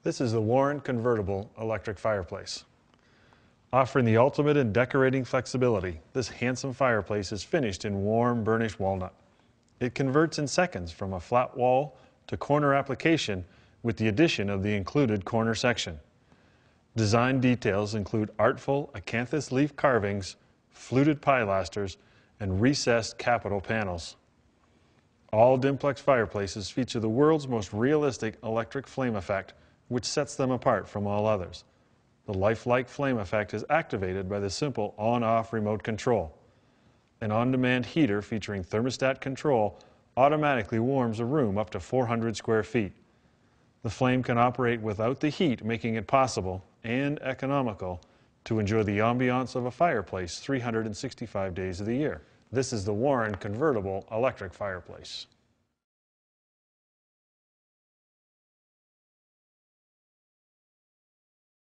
This is the Warren Convertible Electric Fireplace. Offering the ultimate in decorating flexibility, this handsome fireplace is finished in warm burnished walnut. It converts in seconds from a flat wall to corner application with the addition of the included corner section. Design details include artful acanthus leaf carvings, fluted pilasters, and recessed capital panels. All Dimplex fireplaces feature the world's most realistic electric flame effect, which sets them apart from all others. The lifelike flame effect is activated by the simple on-off remote control. An on-demand heater featuring thermostat control automatically warms a room up to 400 square feet. The flame can operate without the heat, making it possible and economical to enjoy the ambiance of a fireplace 365 days of the year. This is the Warren Convertible Electric Fireplace.